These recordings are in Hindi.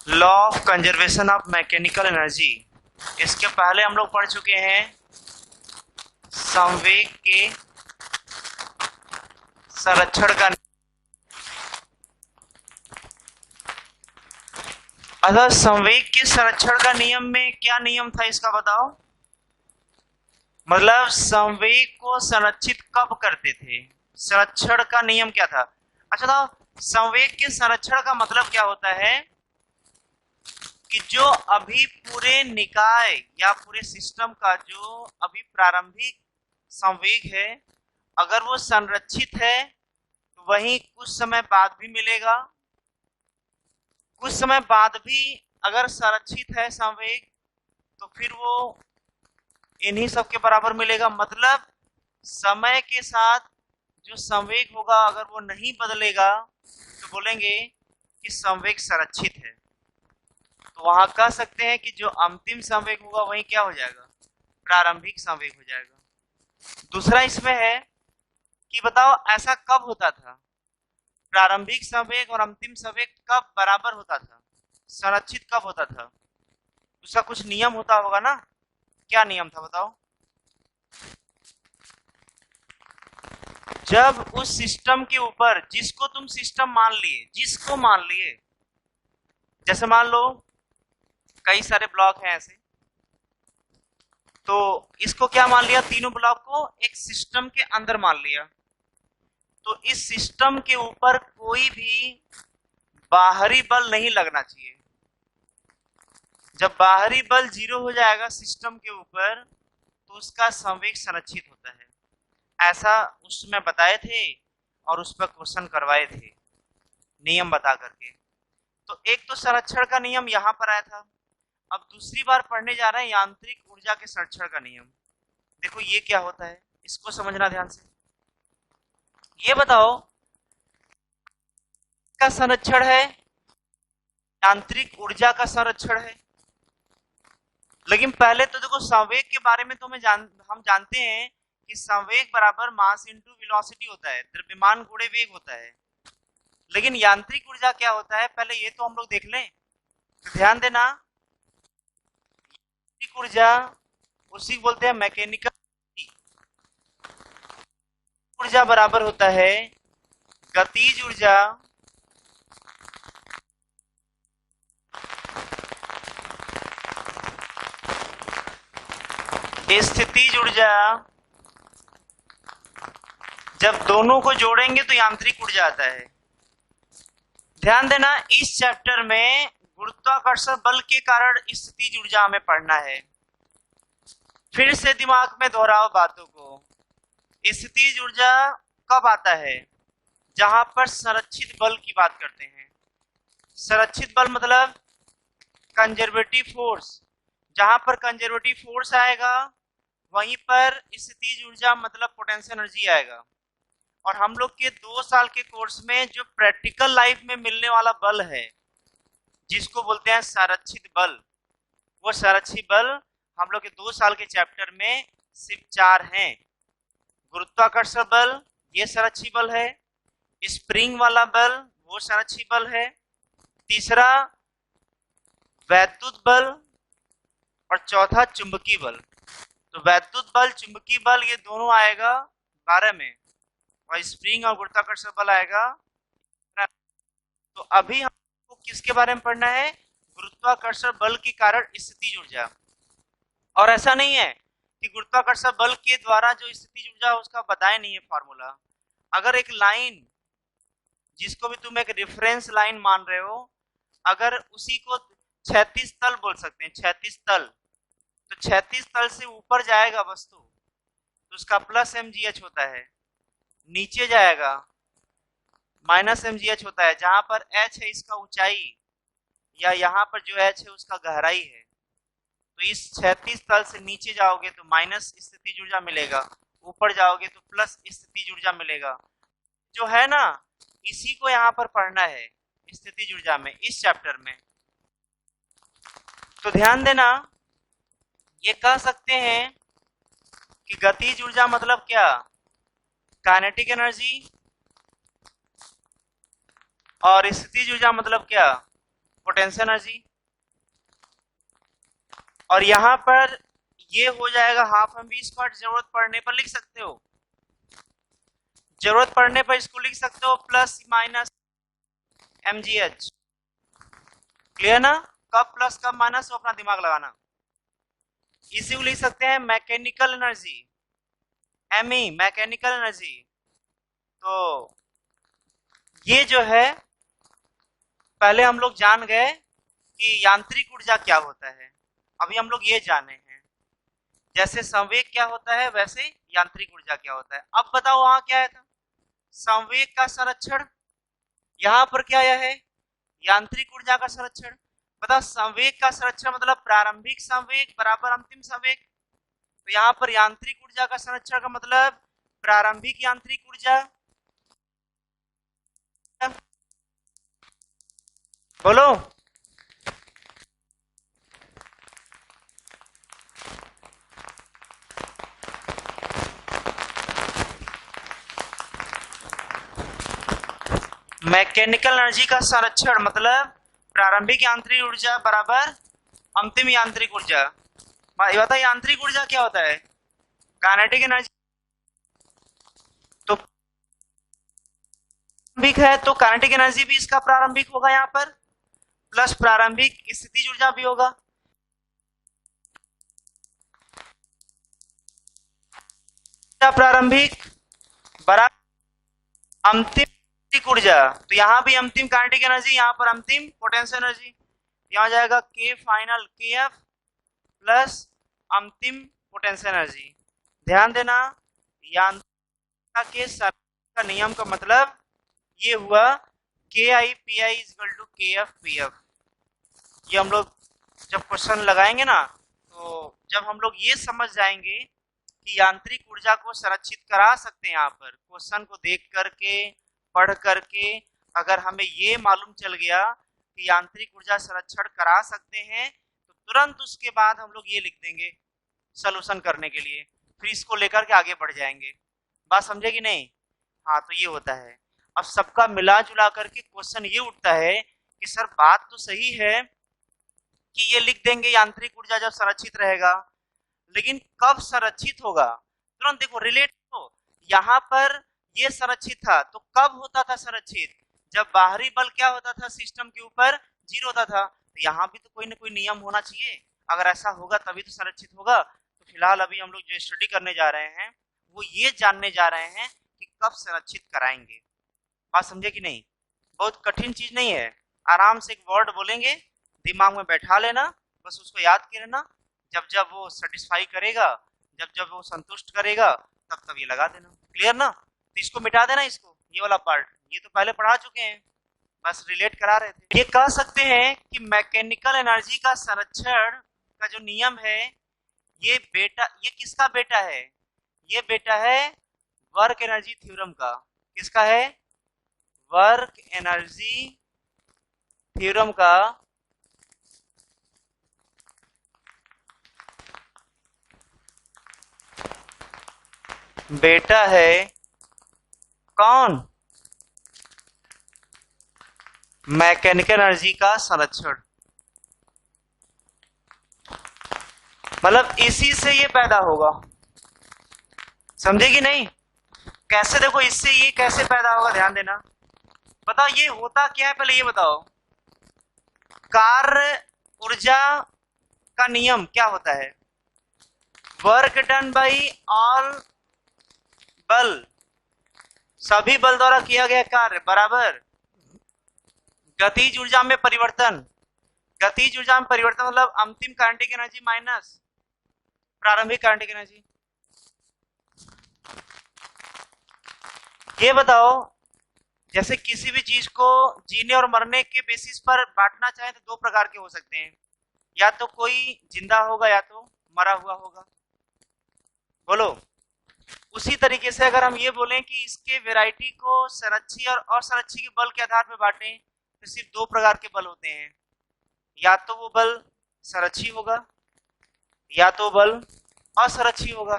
Law of conservation of mechanical energy. इसके पहले हम लोग पढ़ चुके हैं संवेग के संरक्षण का। अगर संवेग के संरक्षण का नियम में क्या नियम था इसका बताओ। मतलब संवेग को संरक्षित कब करते थे, संरक्षण का नियम क्या था। अच्छा तो संवेग के संरक्षण का मतलब क्या होता है कि जो अभी पूरे निकाय या पूरे सिस्टम का जो अभी प्रारंभिक संवेग है, अगर वो संरक्षित है तो वही कुछ समय बाद भी मिलेगा, कुछ समय बाद भी अगर संरक्षित है संवेग तो फिर वो इन्हीं सब के बराबर मिलेगा। मतलब समय के साथ जो संवेग होगा अगर वो नहीं बदलेगा तो बोलेंगे कि संवेग संरक्षित है। तो वहां कह सकते हैं कि जो अंतिम संवेग होगा वही क्या हो जाएगा, प्रारंभिक संवेग हो जाएगा। दूसरा इसमें है कि बताओ ऐसा कब होता था, प्रारंभिक संवेग और अंतिम संवेग कब बराबर होता था, संरक्षित कब होता था। उसका कुछ नियम होता होगा ना, क्या नियम था बताओ। जब उस सिस्टम के ऊपर जिसको तुम सिस्टम मान लिए, जिसको मान लिए, जैसे मान लो कई सारे ब्लॉक हैं ऐसे, तो इसको क्या मान लिया, तीनों ब्लॉक को एक सिस्टम के अंदर मान लिया। तो इस सिस्टम के ऊपर कोई भी बाहरी बल नहीं लगना चाहिए। जब बाहरी बल 0 हो जाएगा सिस्टम के ऊपर तो उसका संवेग संरक्षित होता है। ऐसा उसमें बताए थे और उस पर क्वेश्चन करवाए थे नियम बता करके। तो एक तो संरक्षण का नियम यहाँ पर आया था। अब दूसरी बार पढ़ने जा रहे हैं यांत्रिक ऊर्जा के संरक्षण का नियम। देखो ये क्या होता है, इसको समझना ध्यान से। ये बताओ का संरक्षण है, यांत्रिक ऊर्जा का संरक्षण है। लेकिन पहले तो देखो संवेग के बारे में तो हम जानते हैं कि संवेग बराबर मास इंटू वेलोसिटी होता है, द्रव्यमान गुणे वेग होता है। लेकिन यांत्रिक ऊर्जा क्या होता है पहले ये तो हम लोग देख लें। तो ध्यान देना, यांत्रिक ऊर्जा उसी बोलते हैं मैकेनिकल ऊर्जा बराबर होता है गतिज ऊर्जा स्थितिज ऊर्जा। जब दोनों को जोड़ेंगे तो यांत्रिक ऊर्जा आता है। ध्यान देना इस चैप्टर में गुरुत्वाकर्षण बल के कारण स्थितिज ऊर्जा हमें पढ़ना है। फिर से दिमाग में दोहराओ बातों को। स्थितिज ऊर्जा कब आता है, जहां पर संरक्षित बल की बात करते हैं। संरक्षित बल मतलब कंजर्वेटिव फोर्स, जहां पर कंजर्वेटिव फोर्स आएगा वहीं पर स्थितिज ऊर्जा मतलब पोटेंशियल एनर्जी आएगा। और हम लोग के 2 साल के कोर्स में जो प्रैक्टिकल लाइफ में मिलने वाला बल है जिसको बोलते हैं संरक्षित बल, वो संरक्षित बल हम लोग के 2 साल के चैप्टर में सिर्फ 4 हैं। गुरुत्वाकर्षण बल ये संरक्षित बल है, स्प्रिंग वाला बल वो संरक्षित बल है, तीसरा वैद्युत बल और चौथा चुंबकीय बल। तो वैद्युत बल चुंबकीय बल ये दोनों आएगा 12 में और स्प्रिंग और गुरुत्वाकर्षण बल आएगा। तो अभी हमको किसके बारे में पढ़ना है, गुरुत्वाकर्षण बल के कारण स्थितिज ऊर्जा। और ऐसा नहीं है कि गुरुत्वाकर्षण बल के द्वारा जो स्थितिज ऊर्जा उसका बताया नहीं है फॉर्मूला। अगर एक लाइन जिसको भी तुम एक रेफरेंस लाइन मान रहे हो, अगर उसी को 36 तल बोल सकते हैं, 36 तल, तो 36 तल से ऊपर जाएगा वस्तु तो उसका प्लस mgh होता है, नीचे जाएगा माइनस mgh होता है। जहां पर h है इसका ऊंचाई या यहाँ पर जो h है उसका गहराई है। तो इस 36 तल से नीचे जाओगे तो माइनस स्थितिज ऊर्जा मिलेगा, ऊपर जाओगे तो प्लस स्थितिज ऊर्जा मिलेगा। जो है ना इसी को यहाँ पर पढ़ना है स्थितिज ऊर्जा में इस चैप्टर में। तो ध्यान देना, ये कह सकते हैं कि गतिज ऊर्जा मतलब क्या, काइनेटिक एनर्जी, और स्थितिज ऊर्जा मतलब क्या, पोटेंशियल एनर्जी, और यहां पर ये हो जाएगा हाफ एम वी स्क्वायर। जरूरत पड़ने पर लिख सकते हो, जरूरत पड़ने पर इसको लिख सकते हो प्लस माइनस mgh। क्लियर ना? कब प्लस कब माइनस वो अपना दिमाग लगाना। इसी को लिख सकते हैं mechanical energy, me mechanical energy. तो ये जो है पहले हम लोग जान गए कि यांत्रिक ऊर्जा क्या होता है, अभी हम लोग ये जाने हैं जैसे संवेग क्या होता है वैसे यांत्रिक ऊर्जा क्या होता है। अब बताओ वहां क्या आया था, संवेग का संरक्षण, यहां पर क्या आया है, यांत्रिक ऊर्जा का संरक्षण। बताओ संवेग का संरक्षण मतलब प्रारंभिक संवेग बराबर अंतिम संवेग, तो यहाँ पर यांत्रिक ऊर्जा का संरक्षण का मतलब प्रारंभिक यांत्रिक ऊर्जा। बोलो, मैकेनिकल एनर्जी का संरक्षण मतलब प्रारंभिक यांत्रिक ऊर्जा बराबर अंतिम यांत्रिक ऊर्जा। बताओ यांत्रिक ऊर्जा क्या होता है, काइनेटिक एनर्जी। तो प्रारंभिक है तो काइनेटिक एनर्जी भी इसका प्रारंभिक होगा यहाँ पर, प्लस प्रारंभिक स्थितिज ऊर्जा भी होगा। प्रारंभिक बराबर अंतिम ऊर्जा, तो यहाँ भी अंतिम काइनेटिक एनर्जी, यहाँ पर अंतिम पोटेंशियल एनर्जी। यहाँ जाएगा के फाइनल के एफ प्लस अंतिम पोटेंशियल एनर्जी। ध्यान देना, यांत्रिक के का नियम का मतलब ये हुआ K I P I equal to K F P F. ये हम लोग जब क्वेश्चन लगाएंगे ना, तो जब हम लोग ये समझ जाएंगे कि यांत्रिक ऊर्जा को संरक्षित करा सकते हैं, यहाँ पर क्वेश्चन को देख करके पढ़ करके अगर हमें ये मालूम चल गया कि यांत्रिक ऊर्जा संरक्षण करा सकते हैं, तो तुरंत उसके बाद हम लोग ये लिख देंगे सॉल्यूशन करने के लिए, फिर इसको लेकर के आगे बढ़ जाएंगे। बात समझे कि नहीं? हाँ, तो ये होता है। अब सबका मिला जुला करके क्वेश्चन ये उठता है कि सर बात तो सही है कि ये लिख देंगे यांत्रिक ऊर्जा जब संरक्षित रहेगा, लेकिन कब संरक्षित होगा? तुरंत देखो रिलेट हो, यहाँ पर ये संरक्षित था तो कब होता था संरक्षित? जब बाहरी बल क्या होता था सिस्टम के ऊपर, जीरो होता था। तो यहाँ भी तो कोई ना कोई नियम होना चाहिए, अगर ऐसा होगा तभी तो संरक्षित होगा। तो फिलहाल अभी हम लोग जो स्टडी करने जा रहे हैं वो ये जानने जा रहे हैं कि कब संरक्षित कराएंगे। बात समझे कि नहीं? बहुत कठिन चीज नहीं है, आराम से एक वर्ड बोलेंगे, दिमाग में बैठा लेना, बस उसको याद कर लेना। जब जब वो सेटिस्फाई करेगा, जब जब वो संतुष्ट करेगा, तब तब ये लगा देना। क्लियर ना? तो इसको मिटा देना, इसको ये वाला पार्ट, ये तो पहले पढ़ा चुके हैं, बस रिलेट करा रहे थे। ये कह सकते हैं कि मैकेनिकल एनर्जी का संरक्षण का जो नियम है, ये किसका बेटा है? ये बेटा है वर्क एनर्जी थ्योरम का। किसका है? वर्क एनर्जी थ्योरम का बेटा है। कौन? मैकेनिकल एनर्जी का संरक्षण। मतलब इसी से ये पैदा होगा, समझे कि नहीं? कैसे? देखो इससे ये कैसे पैदा होगा, ध्यान देना। बताओ ये होता क्या है, पहले ये बताओ। कार्य ऊर्जा का नियम क्या होता है? वर्क डन बाई ऑल बल, सभी बल द्वारा किया गया कार्य बराबर गतिज ऊर्जा में परिवर्तन। गतिज ऊर्जा में परिवर्तन मतलब अंतिम काइनेटिक एनर्जी माइनस प्रारंभिक काइनेटिक एनर्जी। ये बताओ, जैसे किसी भी चीज को जीने और मरने के बेसिस पर बांटना चाहे तो दो प्रकार के हो सकते हैं, या तो कोई जिंदा होगा या तो मरा हुआ होगा। बोलो। उसी तरीके से अगर हम ये बोलें कि इसके वैरायटी को संरक्षी और असंरक्षी के बल के आधार पर बांटें, तो सिर्फ दो प्रकार के बल होते हैं, या तो वो बल संरक्षी होगा या तो बल असंरक्षी होगा।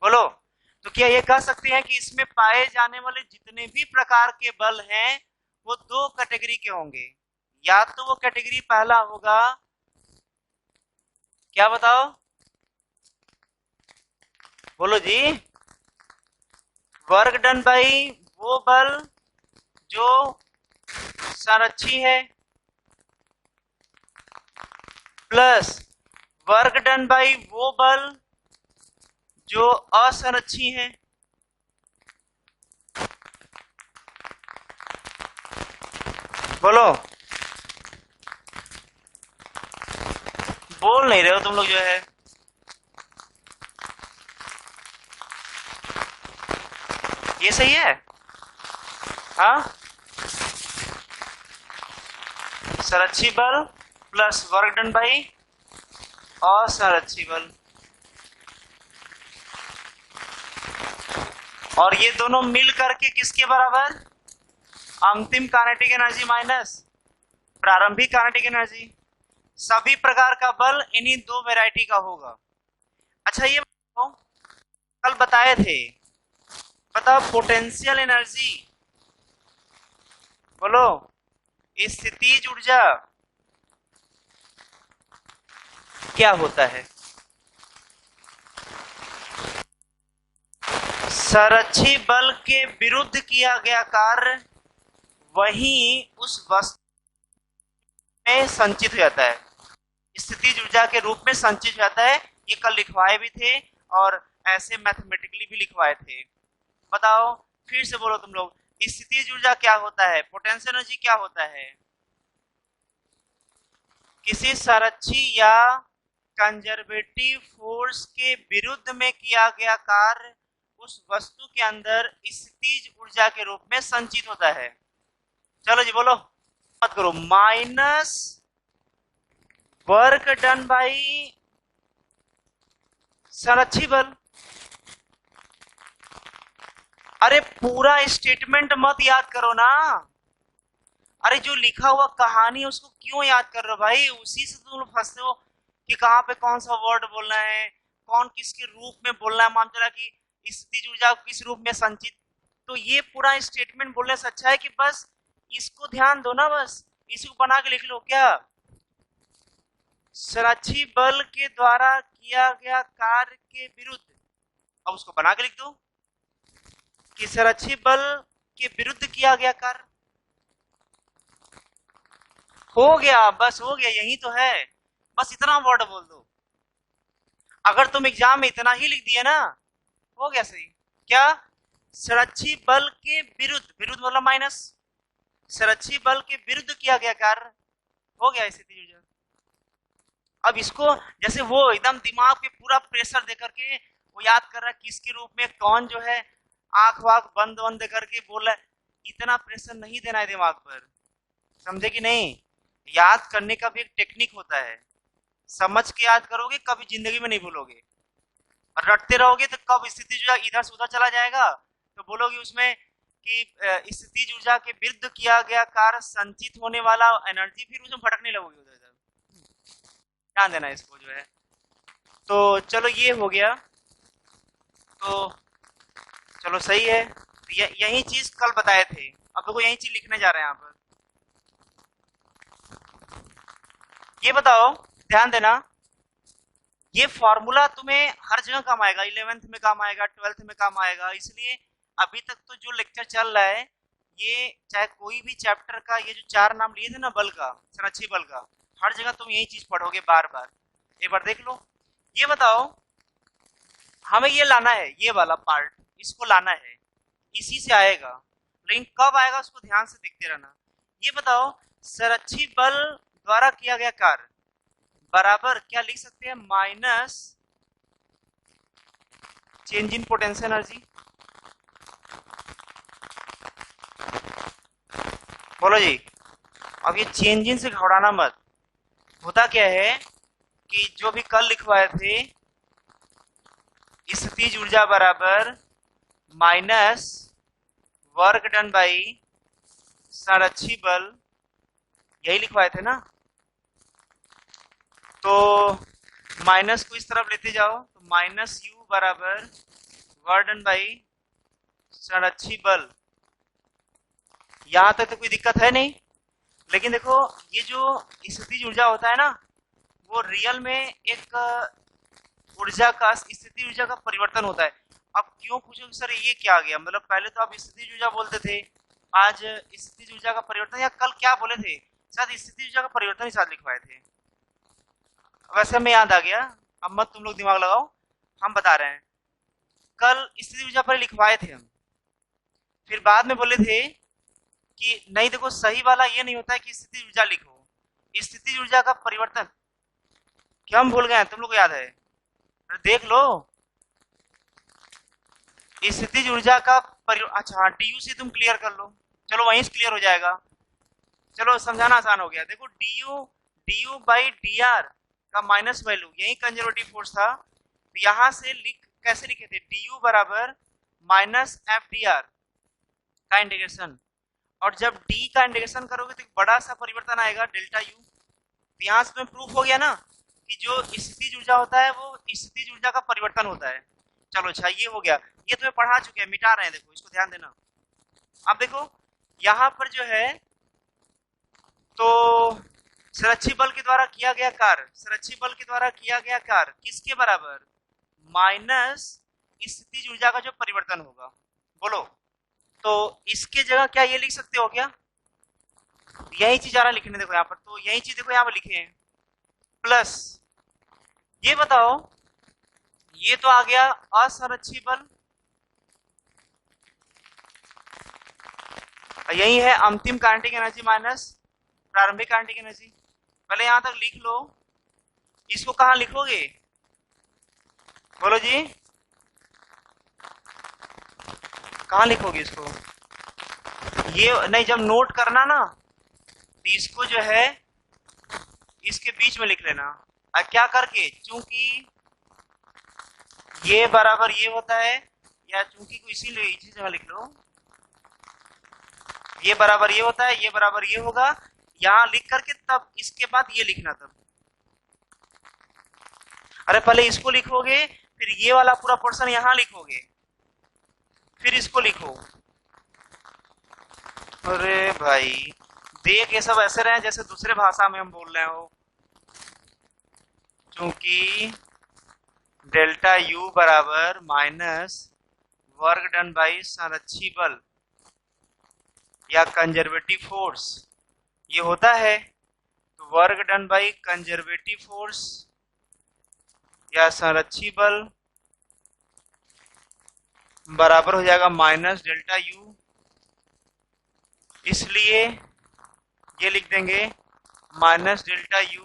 बोलो। तो क्या ये कह सकते हैं कि इसमें पाए जाने वाले जितने भी प्रकार के बल हैं वो दो कैटेगरी के होंगे, या तो वो कैटेगरी पहला होगा, क्या बताओ, बोलो जी, वर्क डन बाई वो बल जो संरक्षी है, प्लस वर्क डन बाई वो बल जो असंरक्षी है। बोलो, बोल नहीं रहे हो तुम लोग जो है। ये सही है? हाँ, संरक्षी बल प्लस वर्क डन बाई असंरक्षी बल, और ये दोनों मिल करके किसके बराबर? अंतिम काइनेटिक एनर्जी माइनस प्रारंभिक काइनेटिक एनर्जी। सभी प्रकार का बल इन्हीं दो वैरायटी का होगा। अच्छा ये बताओ, कल बताए थे, बताओ पोटेंशियल एनर्जी, बोलो, स्थितिज ऊर्जा क्या होता है? संरक्षी बल के विरुद्ध किया गया कार्य वही उस वस्तु में संचित हो जाता है, स्थितिज ऊर्जा के रूप में संचित हो जाता है। ये कल लिखवाए भी थे और ऐसे मैथमेटिकली भी लिखवाए थे। बताओ फिर से बोलो तुम लोग, स्थितिज ऊर्जा क्या होता है, पोटेंशियल एनर्जी क्या होता है? किसी संरक्षी या कंजर्वेटिव फोर्स के विरुद्ध में किया गया कार्य उस वस्तु के अंदर स्थितिज ऊर्जा के रूप में संचित होता है। चलो जी बोलो, मत करो, माइनस वर्क डन बाई संरक्षी बल। अरे पूरा स्टेटमेंट मत याद करो ना, अरे जो लिखा हुआ कहानी है उसको क्यों याद कर रहे हो भाई? उसी से तुम लोग फंसते हो कि कहाँ पे कौन सा वर्ड बोलना है, कौन किसके रूप में बोलना है, मान चला कि स्थितिज ऊर्जा किस रूप में संचित। तो ये पूरा स्टेटमेंट बोलने से अच्छा है कि बस इसको ध्यान दो ना, बस इसको बना के लिख लो। क्या? संरक्षी बल के द्वारा किया गया कार्य के विरुद्ध, अब उसको बना के लिख दो कि संरक्षी बल के विरुद्ध किया गया कार्य। हो गया, बस हो गया, यही तो है, बस इतना वर्ड बोल दो। अगर तुम एग्जाम में इतना ही लिख दिया ना, हो गया सही। क्या? संरक्षी बल के विरुद्ध, विरुद्ध मतलब माइनस, संरक्षी बल के विरुद्ध किया गया कार्य, हो गया स्थितिज ऊर्जा। अब इसको जैसे वो एकदम दिमाग पे पूरा प्रेशर दे करके वो याद कर रहा है किसके रूप में कौन जो है आंख वाख बंद बंद करके बोल रहा है, इतना प्रेशर नहीं देना है दिमाग पर, समझे कि नहीं? याद करने का भी एक टेक्निक होता है, समझ के याद करोगे कभी जिंदगी में नहीं भूलोगे, और रटते रहोगे तो कब स्थिति जो इधर से उधर चला जाएगा तो बोलोगे उसमें कि स्थितिज ऊर्जा के विरुद्ध किया गया कार्य संचित होने वाला एनर्जी, फिर उसमें भटकने लगोगे उधर उधर। ध्यान देना इसको जो है। तो चलो ये हो गया, तो चलो सही है, यही चीज कल बताए थे, अब देखो यही चीज लिखने जा रहे हैं यहाँ पर। ये बताओ, ध्यान देना, ये फॉर्मूला तुम्हें हर जगह काम आएगा, 11th में काम आएगा, 12th में काम आएगा, इसलिए अभी तक तो जो लेक्चर चल रहा है ये चाहे कोई भी चैप्टर का, ये जो 4 नाम लिए थे ना बल का, संरक्षी बल का, हर जगह तुम यही चीज पढ़ोगे बार बार, एक बार देख लो। ये बताओ, हमें ये लाना है, ये वाला पार्ट इसको लाना है, इसी से आएगा, लेकिन कब आएगा उसको ध्यान से देखते रहना। ये बताओ, संरक्षी बल द्वारा किया गया कार्य बराबर क्या लिख सकते हैं? Minus change in potential energy. बोलो जी, अब ये चेंज इन से घबराना मत। होता क्या है कि जो भी कल लिखवाए थे, स्थितिज ऊर्जा बराबर माइनस वर्क डन बाई संरक्षी बल, यही लिखवाए थे ना, तो माइनस को इस तरफ लेते जाओ, तो माइनस यू बराबर वर्क डन बाई संरक्षी बल। यहां तक तो कोई दिक्कत है नहीं, लेकिन देखो ये जो स्थितिज ऊर्जा होता है ना, वो रियल में एक ऊर्जा का, स्थिति ऊर्जा का परिवर्तन होता है। अब क्यों पूछो सर ये क्या आ गया, मतलब पहले तो आप स्थिति ऊर्जा बोलते थे, आज स्थिति ऊर्जा का परिवर्तन, या कल क्या बोले थे, शायद स्थिति ऊर्जा का परिवर्तन ही साथ लिखवाए थे। वैसे हमें याद आ गया, अब मत तुम लोग दिमाग लगाओ, हम बता रहे हैं। कल स्थिति ऊर्जा पर लिखवाए थे हम, फिर बाद में बोले थे कि नहीं देखो सही वाला ये नहीं होता है कि स्थिति ऊर्जा लिखो, स्थिति ऊर्जा का परिवर्तन। क्या हम भूल गए हैं, तुम लोग को याद है? देख लो, स्थितिज ऊर्जा का अच्छा हाँ, डीयू से तुम क्लियर कर लो, चलो वहीं से क्लियर हो जाएगा। चलो समझाना आसान हो गया। देखो DU DU by D R का माइनस वैल्यू यही कंजर्वेटिव फोर्स था, तो यहां से कैसे लिखे थे, डीयू बराबर माइनस एफ डी आर का इंटीग्रेशन, और जब डी का इंटीग्रेशन करोगे तो एक बड़ा सा परिवर्तन आएगा डेल्टा यू। तो यहाँ से तुम्हें प्रूफ हो गया ना कि जो स्थितिज ऊर्जा होता है वो स्थितिज ऊर्जा का परिवर्तन होता है। चलो अच्छा ये हो गया, ये तुम्हें पढ़ा चुके हैं, मिटा रहे हैं, देखो इसको ध्यान देना। अब देखो यहाँ पर जो है, तो संरक्षित बल के द्वारा किया गया कार्य, संरक्षित बल के द्वारा किया गया कार्य किसके बराबर, माइनस स्थितिज ऊर्जा का जो परिवर्तन होगा। बोलो, तो इसके जगह क्या ये लिख सकते हो क्या, यही चीज आ रहा लिखने, देखो यहाँ पर, तो यही चीज देखो यहाँ पर लिखे हैं, प्लस ये बताओ, ये तो आ गया असंरक्षित बल, यही है अंतिम काइनेटिक एनर्जी माइनस प्रारंभिक काइनेटिक एनर्जी। पहले यहां तक लिख लो, इसको कहां लिखोगे, बोलो जी, कहां लिखोगे इसको, ये नहीं, जब नोट करना ना तो इसको जो है इसके बीच में लिख लेना, और क्या करके, चूंकि ये बराबर ये होता है, या चूंकि को इसीलिए इसी जगह लिख लो, ये बराबर ये होता है, ये बराबर ये होगा, यहां लिख करके तब इसके बाद ये लिखना तब। अरे पहले इसको लिखोगे, फिर ये वाला पूरा पोर्शन यहां लिखोगे, फिर इसको लिखो। अरे भाई देख ये सब ऐसे रहे जैसे दूसरे भाषा में हम बोल रहे हो। चूंकि डेल्टा यू बराबर माइनस वर्क डन बाई संरक्षी बल या कंजर्वेटिव फोर्स ये होता है, तो work done by conservative force या संरक्षी बल बराबर हो जाएगा माइनस डेल्टा यू, इसलिए ये लिख देंगे माइनस डेल्टा यू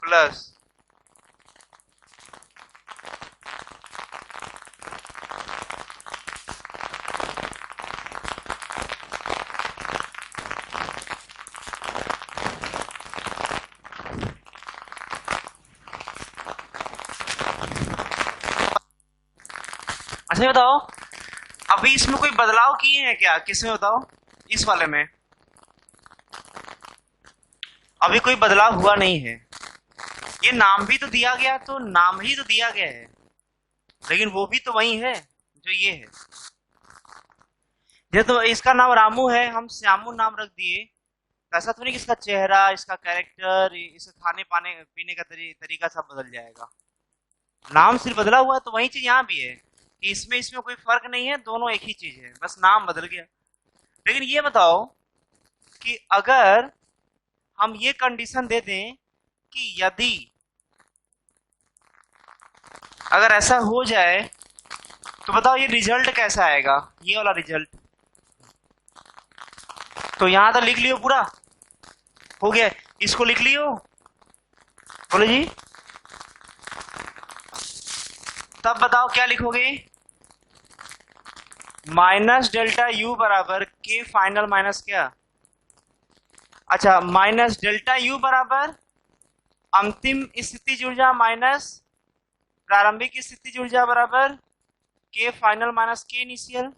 प्लस अच्छा बताओ अभी इसमें कोई बदलाव किए हैं क्या, किसमें बताओ, इस वाले में अभी कोई बदलाव हुआ नहीं है। ये नाम भी तो दिया गया, तो नाम ही तो दिया गया है, लेकिन वो भी तो वही है जो ये है। ये तो इसका नाम रामू है, हम श्यामू नाम रख दिए, ऐसा तो नहीं कि इसका चेहरा, इसका कैरेक्टर, इसका खाने पाने पीने का तरीका सब बदल जाएगा। नाम सिर्फ बदला हुआ है, तो वही चीज यहाँ भी है कि इसमें कोई फर्क नहीं है, दोनों एक ही चीज है, बस नाम बदल गया। लेकिन ये बताओ कि अगर हम ये कंडीशन दे दें कि यदि अगर ऐसा हो जाए तो बताओ ये रिजल्ट कैसा आएगा, ये वाला रिजल्ट। तो यहां तक लिख लियो, पूरा हो गया, इसको लिख लियो, बोलो जी। तब बताओ क्या लिखोगे, माइनस डेल्टा यू बराबर के फाइनल माइनस क्या, अच्छा माइनस डेल्टा यू बराबर अंतिम स्थितिज ऊर्जा माइनस प्रारंभिक स्थितिज ऊर्जा बराबर के फाइनल माइनस के इनिशियल,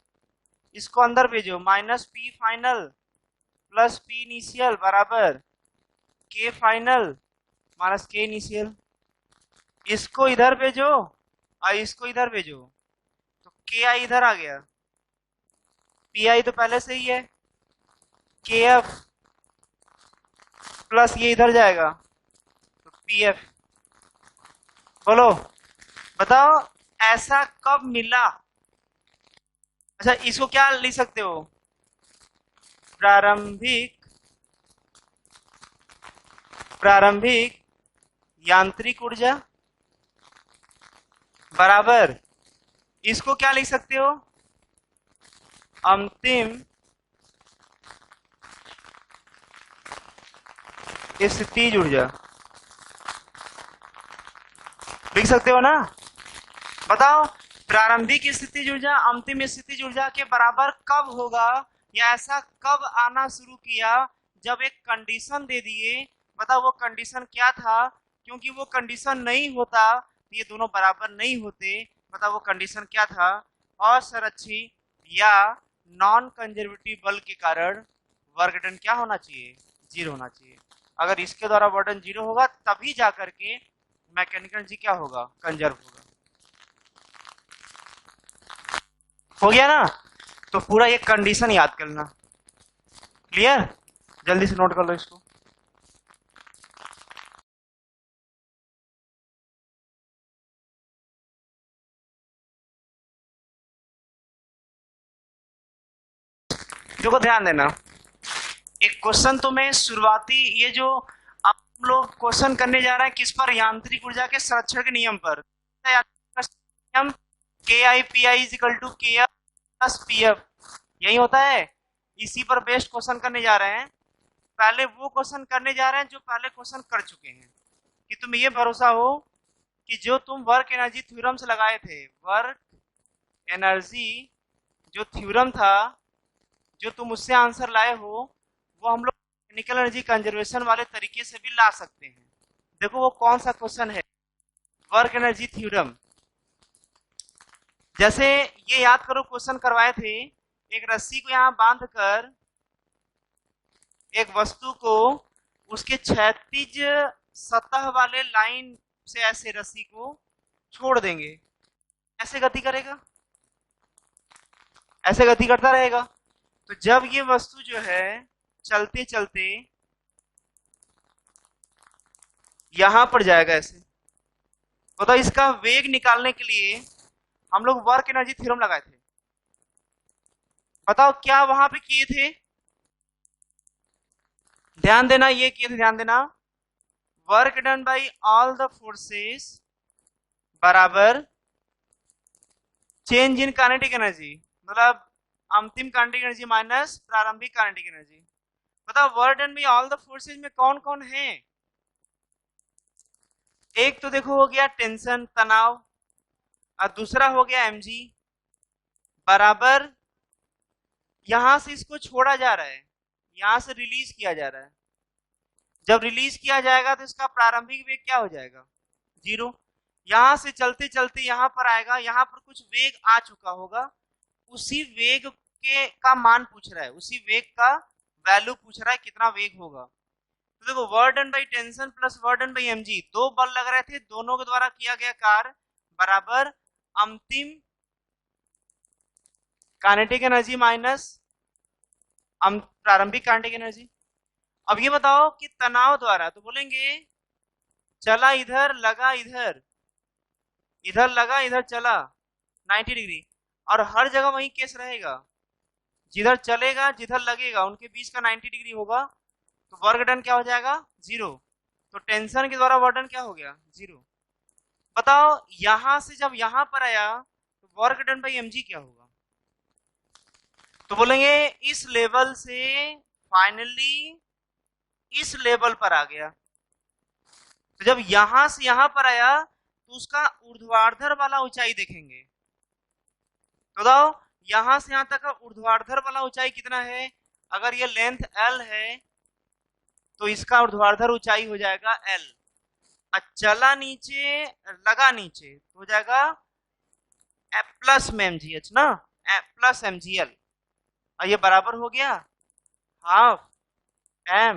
इसको अंदर भेजो, minus P final plus P initial बराबर के फाइनल माइनस के इनिशियल, इसको इधर भेजो और इसको इधर भेजो, तो के आई इधर आ गया, पी आई तो पहले से ही है, के एफ प्लस ये इधर जाएगा तो पीएफ। बोलो बताओ ऐसा कब मिला? अच्छा इसको क्या लिख सकते हो? प्रारंभिक यांत्रिक ऊर्जा बराबर, इसको क्या लिख सकते हो? अंतिम स्थितिज ऊर्जा लिख सकते हो ना? बताओ प्रारंभिक स्थितिज ऊर्जा अंतिम स्थितिज ऊर्जा के बराबर कब होगा, या ऐसा कब आना शुरू किया जब एक कंडीशन दे दिए। बताओ वो कंडीशन क्या था? क्योंकि वो कंडीशन नहीं होता तो ये दोनों बराबर नहीं होते। बताओ वो कंडीशन क्या था? असंरक्षित या नॉन कंजर्वेटिव बल के कारण वर्क डन क्या होना चाहिए? 0 होना चाहिए। अगर इसके द्वारा वर्क डन 0 होगा तभी जाकर के मैकेनिकल एनर्जी क्या होगा? कंजर्व होगा। हो गया ना? तो पूरा ये कंडीशन याद करना। क्लियर? जल्दी से नोट कर लो इसको। देखो ध्यान देना, एक क्वेश्चन तो मैं शुरुआती ये जो आप लोग क्वेश्चन करने जा रहे हैं किस पर? यांत्रिक ऊर्जा के संरक्षण के नियम पर। नियम KI/PI = KF + PF, यही होता है। इसी पर बेस्ड क्वेश्चन करने जा रहे हैं। पहले वो क्वेश्चन करने जा रहे हैं जो पहले क्वेश्चन कर चुके हैं, कि तुम्हें ये भरोसा हो कि जो तुम वर्क एनर्जी थ्योरम से लगाए थे, वर्क एनर्जी जो थ्योरम था जो तुम उससे आंसर लाए हो, वो हम लोग मैकेनिकल एनर्जी कंजर्वेशन वाले तरीके से भी ला सकते हैं। देखो वो कौन सा क्वेश्चन है? Work energy theorem. जैसे ये याद करो क्वेश्चन करवाए थे, एक रस्सी को यहां बांधकर एक वस्तु को उसके क्षैतिज सतह वाले लाइन से ऐसे रस्सी को छोड़ देंगे, ऐसे गति करेगा, ऐसे गति करता रहेगा। तो जब ये वस्तु जो है चलते चलते यहां पर जाएगा ऐसे, बताओ इसका वेग निकालने के लिए हम लोग वर्क एनर्जी थ्योरम लगाए थे। बताओ क्या वहां पे किए थे? ध्यान देना, ये किए थे, ध्यान देना। Work done by all the forces बराबर चेंज इन काइनेटिक एनर्जी, मतलब अंतिम काइनेटिक एनर्जी माइनस प्रारंभिक काइनेटिक एनर्जी। बताओ work done by all the forces में कौन कौन है? एक तो देखो हो गया टेंशन, तनाव, और दूसरा हो गया mg बराबर, यहां से इसको छोड़ा जा रहा है, यहां से रिलीज किया जा रहा है। जब रिलीज किया जाएगा तो इसका प्रारंभिक वेग क्या हो जाएगा? 0। यहां से चलते चलते यहां पर आएगा, यहां पर कुछ वेग आ चुका होगा, उसी वेग के का मान पूछ रहा है, उसी वेग का वैल्यू पूछ रहा है कितना वेग होगा। तो देखो work done by tension plus work done by mg, दो बल लग रहे थे, दोनों के द्वारा किया गया कार्य बराबर अंतिम काइनेटिक एनर्जी माइनस प्रारंभिक काइनेटिक एनर्जी। अब ये बताओ कि तनाव द्वारा, तो बोलेंगे चला इधर लगा इधर, इधर लगा इधर चला 90 डिग्री, और हर जगह वही केस रहेगा, जिधर चलेगा जिधर लगेगा उनके बीच का 90 डिग्री होगा, तो वर्क डन क्या हो जाएगा? 0। तो टेंशन के द्वारा वर्क डन क्या हो गया? 0। बताओ यहां से जब यहां पर आया तो वर्क डन बाय mg क्या होगा? तो बोलेंगे इस लेवल से फाइनली इस लेवल पर आ गया, तो जब यहां से यहां पर आया तो उसका ऊर्ध्वाधर वाला ऊंचाई देखेंगे। तो बताओ यहां से यहां तक का ऊर्ध्वाधर वाला ऊंचाई कितना है? अगर ये लेंथ l है तो इसका ऊर्ध्वाधर ऊंचाई हो जाएगा l, चला नीचे लगा नीचे तो हो जाएगा प्लस में mgh ना, प्लस mgl, और ये बराबर हो गया हाफ m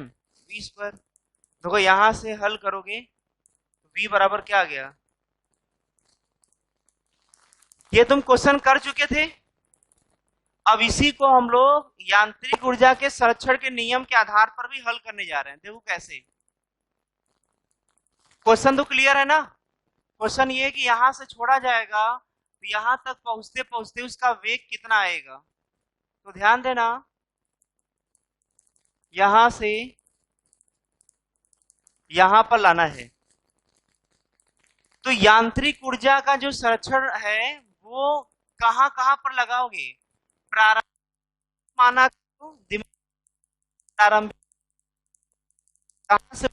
v स्क्वायर। देखो यहां से हल करोगे तो v बराबर क्या आ गया? ये तुम क्वेश्चन कर चुके थे। अब इसी को हम लोग यांत्रिक ऊर्जा के संरक्षण के नियम के आधार पर भी हल करने जा रहे हैं। देखो कैसे। क्वेश्चन तो क्लियर है ना। क्वेश्चन ये है कि यहां से छोड़ा जाएगा तो यहां तक पहुंचते पहुंचते उसका वेग कितना आएगा। तो ध्यान देना, यहां से यहां पर लाना है। तो यांत्रिक ऊर्जा का जो संरक्षण है वो कहां कहां पर लगाओगे? प्रारंभिक माना करो, प्रारंभिक कहां से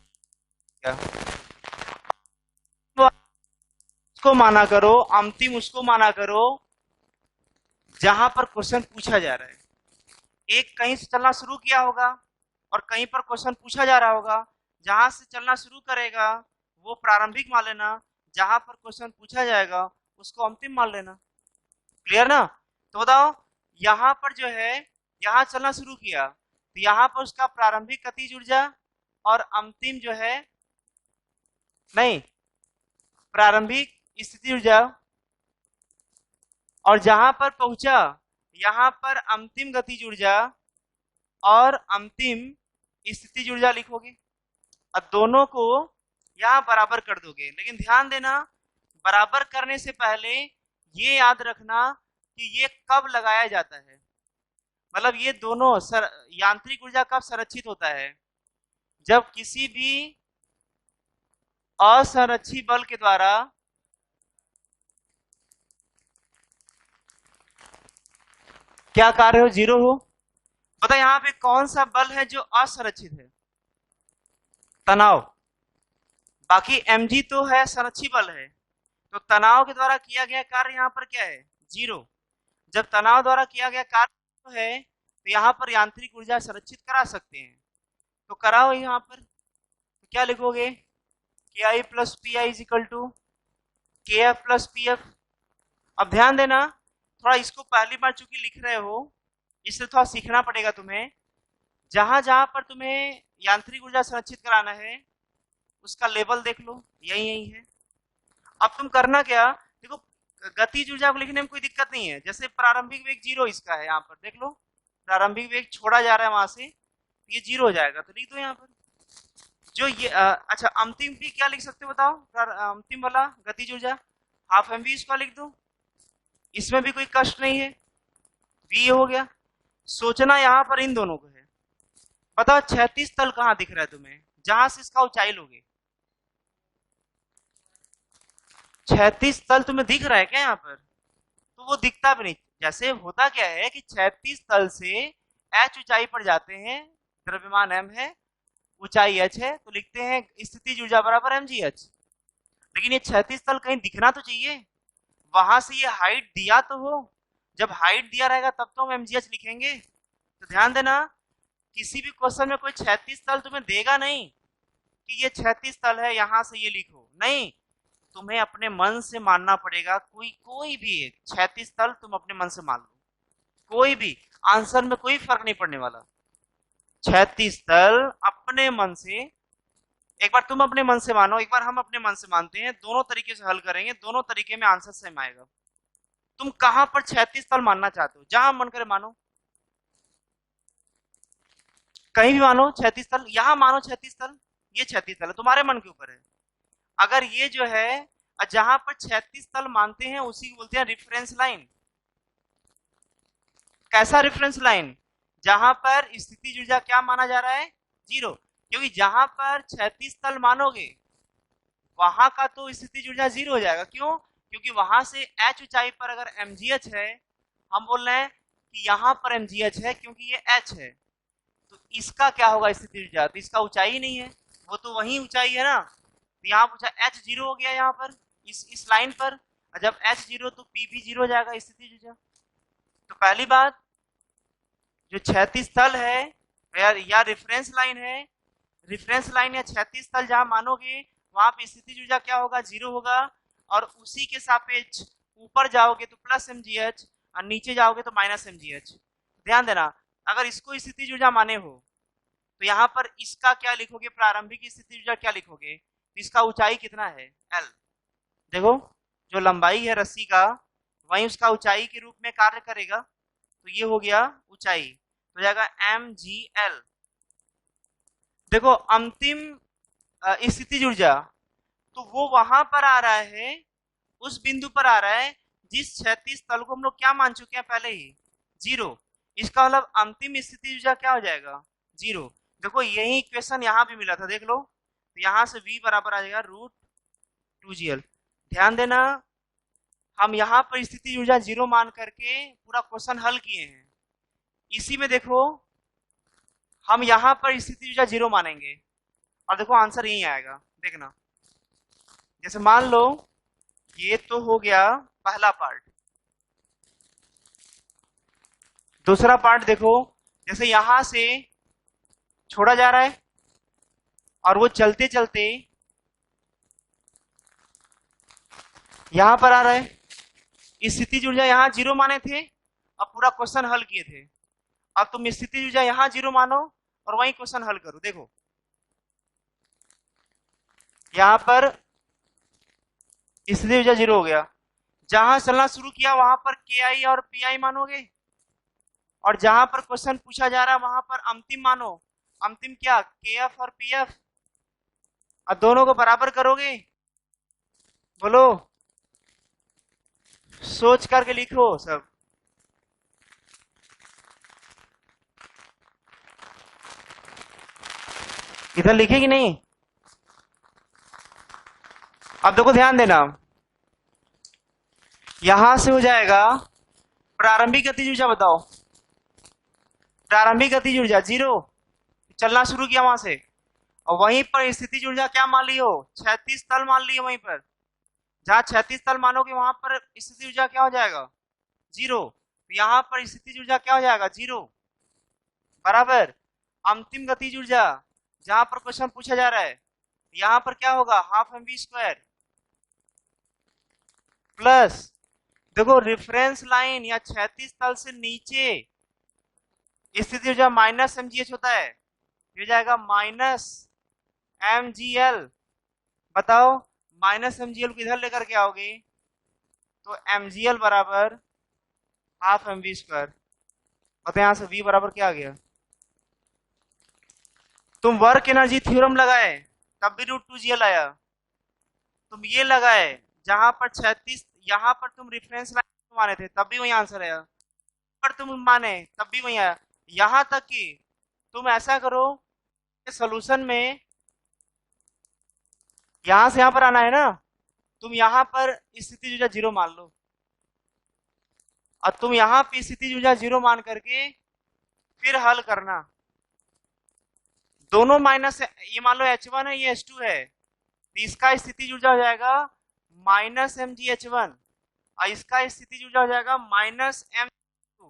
उसको माना करो, अंतिम उसको माना करो जहां पर क्वेश्चन पूछा जा रहा है। एक कहीं से चलना शुरू किया होगा और कहीं पर क्वेश्चन पूछा जा रहा होगा, जहां से चलना शुरू करेगा वो प्रारंभिक मान लेना, जहां पर क्वेश्चन पूछा जाएगा उसको अंतिम मान लेना। क्लियर ना? तो बताओ, यहां पर जो है यहां चलना शुरू किया तो यहां पर उसका प्रारंभिक गतिज ऊर्जा और अंतिम जो है नहीं प्रारंभिक स्थिति ऊर्जा, और जहां पर पहुंचा यहां पर अंतिम गतिज ऊर्जा और अंतिम स्थिति ऊर्जा लिखोगे और दोनों को यहां बराबर कर दोगे। लेकिन ध्यान देना, बराबर करने से पहले ये याद रखना कि ये कब लगाया जाता है। मतलब ये दोनों यांत्रिक ऊर्जा कब संरक्षित होता है? जब किसी भी असंरक्षित बल के द्वारा क्या कार्य हो? जीरो हो। पता यहां पे कौन सा बल है जो असंरक्षित है? तनाव। बाकी mg तो है, संरक्षित बल है। तो तनाव के द्वारा किया गया कार्य यहाँ पर क्या है? जीरो। जब तनाव द्वारा किया गया कार्य है तो यहाँ पर यांत्रिक ऊर्जा संरक्षित करा सकते हैं। तो कराओ यहाँ पर। तो क्या लिखोगे? KI plus P I is equal to KF plus PF। अब ध्यान देना, थोड़ा इसको पहली बार चूंकि लिख रहे हो इससे थोड़ा सीखना पड़ेगा तुम्हें। जहां जहां पर तुम्हें यांत्रिक ऊर्जा संरक्षित कराना है उसका लेवल देख लो, यही यही है। अब तुम करना क्या, देखो गतिज ऊर्जा को लिखने में कोई दिक्कत नहीं है। जैसे प्रारंभिक वेग जीरो इसका है, यहाँ पर देख लो प्रारंभिक वेग छोड़ा जा रहा है वहां से, ये जीरो हो जाएगा तो लिख दो यहाँ पर। जो ये अच्छा अंतिम भी क्या लिख सकते हो बताओ? अंतिम वाला गतिज ऊर्जा हाफ mv इसका लिख दो, इसमें भी कोई कष्ट नहीं है, v हो गया। सोचना यहाँ पर इन दोनों को है। बताओ 36 तल कहाँ दिख रहा है तुम्हें जहां से इसका ऊंचाई लोगे? 36 तल तुम्हें दिख रहा है क्या यहाँ पर? तो वो दिखता भी नहीं। जैसे होता क्या है कि 36 तल से h ऊंचाई पर जाते हैं, द्रव्यमान m है, ऊंचाई h है, तो लिखते हैं स्थितिज ऊर्जा बराबर mgh। लेकिन ये 36 तल कहीं दिखना तो चाहिए, वहां से ये हाइट दिया तो हो। जब हाइट दिया रहेगा तब तो हम mgh लिखेंगे। तो ध्यान देना, किसी भी क्वेश्चन में कोई 36 तल तुम्हें देगा नहीं कि ये 36 तल है यहां से ये लिखो, नहीं। तुम्हें अपने मन से मानना पड़ेगा। कोई भी एक 36 तल तुम अपने मन से मान लो, कोई भी आंसर में कोई फर्क नहीं पड़ने वाला। 36 तल अपने मन से, एक बार तुम अपने मन से मानो, एक बार हम अपने मन से मानते हैं, दोनों तरीके से हल करेंगे, दोनों तरीके में आंसर सेम आएगा। तुम कहां पर 36 तल मानना चाहते हो? जहां मन करे मानो, कहीं भी मानो 36 तल। यहां मानो 36 तल, ये 36 तल है, तुम्हारे मन के ऊपर है। अगर ये जो है जहां पर 36 तल मानते हैं उसी को बोलते हैं रेफरेंस लाइन। कैसा रेफरेंस लाइन? जहां पर स्थितिज ऊर्जा क्या माना जा रहा है? जीरो। क्योंकि जहां पर 36 तल मानोगे वहां का तो स्थितिज ऊर्जा जीरो हो जाएगा। क्यों? क्योंकि वहां से h ऊंचाई पर अगर mgh है, हम बोल रहे हैं कि यहां पर mgh है क्योंकि ये h है, तो इसका क्या होगा स्थितिज ऊर्जा? तो इसका ऊंचाई ही नहीं है, वो तो वही ऊंचाई है ना। तो यहाँ पूछा h जीरो हो गया यहाँ पर इस लाइन पर, और जब h जीरो तो p भी जीरो हो जाएगा स्थितिज ऊर्जा। तो पहली बात, जो 36 तल है या रेफरेंस लाइन है, रेफरेंस लाइन या 36 तल जहां मानोगे वहां पे स्थितिज ऊर्जा क्या होगा? जीरो होगा। और उसी के सापेक्ष ऊपर जाओगे तो प्लस mgh और नीचे जाओगे तो माइनस mgh। ध्यान देना, अगर इसको स्थितिज ऊर्जा माने हो तो यहाँ पर इसका क्या लिखोगे? प्रारंभिक स्थितिज ऊर्जा क्या लिखोगे? तो इसका ऊंचाई कितना है? l। देखो जो लंबाई है रस्सी का वही उसका ऊंचाई के रूप में कार्य करेगा। तो ये हो गया ऊंचाई, तो जाएगा mgl। देखो अंतिम स्थितिज ऊर्जा, तो वो वहां पर आ रहा है, उस बिंदु पर आ रहा है जिस क्षैतिज तल को हम लोग क्या मान चुके हैं पहले ही, 0। इसका मतलब अंतिम स्थिति ऊर्जा क्या हो जाएगा, 0। देखो यही इक्वेशन यहाँ भी मिला था, देख लो, तो यहाँ से v बराबर आ जाएगा √2gl। ध्यान देना, हम यहाँ पर स्थिति ऊर्जा 0 मान करके पूरा क्वेश्चन हल किए हैं। इसी में देखो हम यहाँ पर स्थिति ऊर्जा 0 मानेंगे और देखो आंसर यही आएगा। देखना, जैसे मान लो ये तो हो गया पहला पार्ट। दूसरा पार्ट देखो, जैसे यहां से छोड़ा जा रहा है और वो चलते चलते यहां पर आ रहा है, स्थिति ऊर्जा यहाँ 0 माने थे, अब पूरा क्वेश्चन हल किए थे। अब तुम स्थिति ऊर्जा यहाँ 0 मानो और वही क्वेश्चन हल करो। देखो यहां पर स्थिति ऊर्जा 0 हो गया, जहां चलना शुरू किया वहां पर KI और PI मानोगे, और जहां पर क्वेश्चन पूछा जा रहा है वहां पर अंतिम मानो। अंतिम क्या, KF और PF, और दोनों को बराबर करोगे। बोलो, सोच करके लिखो सब। इधर लिखे कि नहीं? अब देखो ध्यान देना, यहां से हो जाएगा प्रारंभिक गतिज ऊर्जा, बताओ प्रारंभिक गतिज ऊर्जा 0, चलना शुरू किया वहां से, और वहीं पर स्थितिज ऊर्जा क्या मान ली हो, क्षैतिज तल मान ली हो। वहीं पर जहां क्षैतिज तल मानोगे वहां पर स्थितिज ऊर्जा क्या हो जाएगा, 0। तो यहाँ पर स्थितिज ऊर्जा क्या हो जाएगा, 0 बराबर अंतिम गतिज ऊर्जा, जहां पर क्वेश्चन पूछा जा रहा है यहाँ पर क्या होगा, हाफ mv² प्लस, देखो रेफरेंस लाइन या क्षैतिज तल से नीचे स्थिति ऊर्जा माइनस mgh होता है, ये जाएगा माइनस mgl। बताओ माइनस mgl को इधर लेकर के आओगे तो mgl बराबर हाफ mv²। बताओ यहाँ से v बराबर क्या आ गया, तुम वर्क एनर्जी थ्योरम लगाए तब भी √2gl आया, तुम ये लगाए जहां पर 36, यहाँ पर तुम रेफरेंस लाइन माने थे तब भी वही आंसर आया, पर तुम माने तब भी वही आया। यहां तक कि तुम ऐसा करो, सॉल्यूशन में यहां से यहां पर आना है ना, तुम यहां पर स्थिति ऊर्जा 0 मान लो, और तुम यहां पे स्थिति ऊर्जा 0 मान करके फिर हल करना। दोनों माइनस, ये मान लो H1 है, ये H2 है, तो इसका स्थिति ऊर्जा हो जाएगा माइनस mgh1 और इसका स्थिति ऊर्जा हो जाएगा माइनस m2।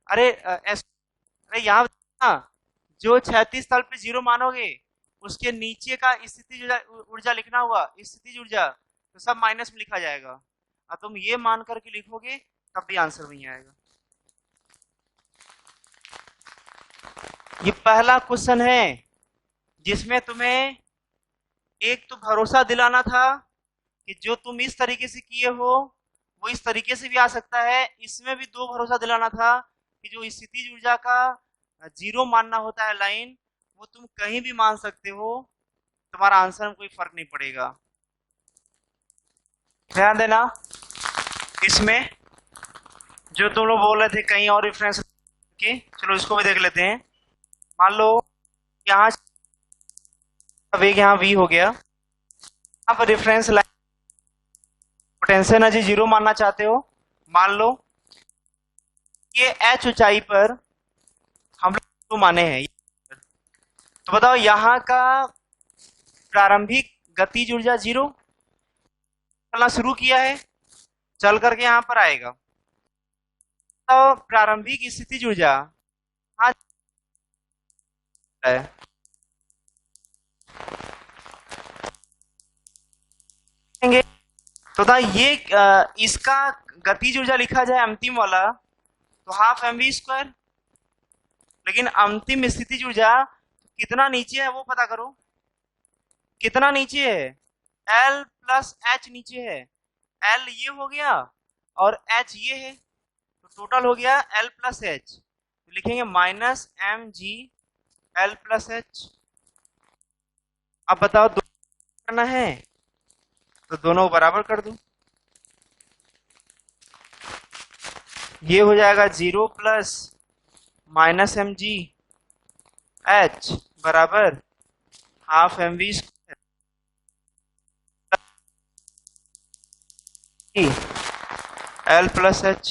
अरे यहाँ जो क्षैतिज तल पे 0 मानोगे उसके नीचे का स्थिति ऊर्जा लिखना हुआ, स्थिति ऊर्जा तो सब माइनस में लिखा जाएगा, और तुम ये मान करके लिखोगे तब भी आंसर वही आएगा। ये पहला क्वेश्चन है जिसमें तुम्हें एक तो भरोसा दिलाना था कि जो तुम इस तरीके से किए हो वो इस तरीके से भी आ सकता है, इसमें भी 2 भरोसा दिलाना था कि जो स्थिति ऊर्जा का 0 मानना होता है लाइन, वो तुम कहीं भी मान सकते हो, तुम्हारा आंसर में कोई फर्क नहीं पड़ेगा। ध्यान देना, इसमें जो तुम लोग बोल रहे थे कहीं और रेफरेंस के, चलो इसको भी देख लेते हैं। मान लो यहाँ वेग यहाँ v हो गया, यहाँ पर रेफरेंस लाइन पोटेंशियल एनर्जी 0 मानना चाहते हो, मान लो ये h ऊंचाई पर हम लोग 2 माने हैं, तो बताओ यहाँ का प्रारंभिक गतिज ऊर्जा 0, चलना शुरू किया है, चल करके यहाँ पर आएगा, तो प्रारंभिक स्थितिज ऊर्जा है, तो था ये इसका गतिज ऊर्जा लिखा जाए अंतिम वाला तो हाफ mv², लेकिन अंतिम स्थितिज ऊर्जा कितना नीचे है वो पता करो, कितना नीचे है, L प्लस H नीचे है, L ये हो गया और H ये है, तो टोटल हो गया L प्लस एच, तो लिखेंगे minus M G L plus H. अब बताओ दो करना है तो दोनों को बराबर कर दो, ये हो जाएगा 0 plus minus M G H बराबर half M V L plus H.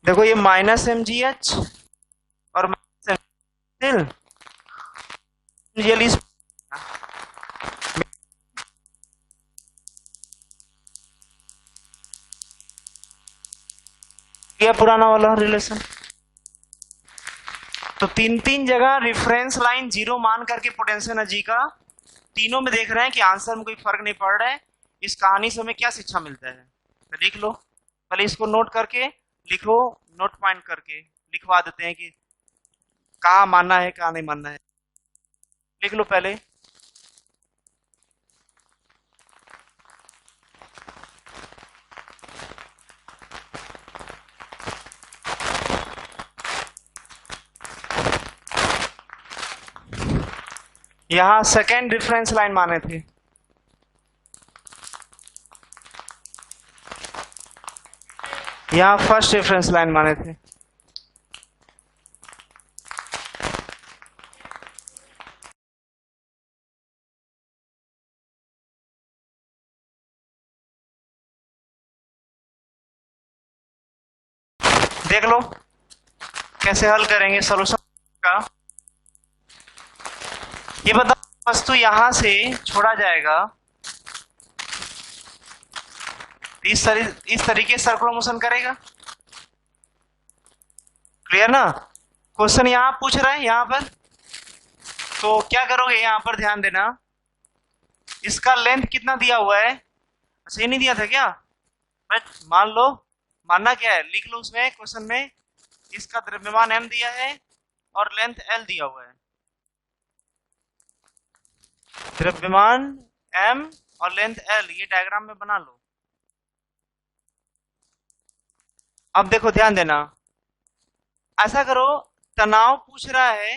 देखो ये माइनस एम जी एच और माइनस ये पुराना वाला रिलेशन। तो तीन तीन जगह रेफरेंस लाइन जीरो मान करके पोटेंशियल एनर्जी का तीनों में देख रहे हैं कि आंसर में कोई फर्क नहीं पड़ रहा है। इस कहानी से हमें क्या शिक्षा मिलता है, तो लिख लो पहले, इसको नोट करके लिखो, नोट पॉइंट करके लिखवा देते हैं कि कहाँ मानना है कहाँ नहीं मानना है, लिख लो पहले। यहां सेकेंड रेफरेंस लाइन माने थे, यहां फर्स्ट रेफरेंस लाइन माने थे। देख लो कैसे हल करेंगे सॉल्यूशन का। ये बताओ वस्तु यहां से छोड़ा जाएगा, इस तरीके सर्कुलर मोशन करेगा। क्लियर ना? क्वेश्चन यहां पूछ रहा है यहां पर, तो क्या करोगे यहां पर ध्यान देना, इसका लेंथ कितना दिया हुआ है, अच्छा ये नहीं दिया था क्या, बट मान लो, मानना क्या है लिख लो उसमें क्वेश्चन में, इसका द्रव्यमान m दिया है और लेंथ l दिया हुआ है, द्रव्यमान m और लेंथ l, ये डायग्राम में बना लो। अब देखो ध्यान देना, ऐसा करो, तनाव पूछ रहा है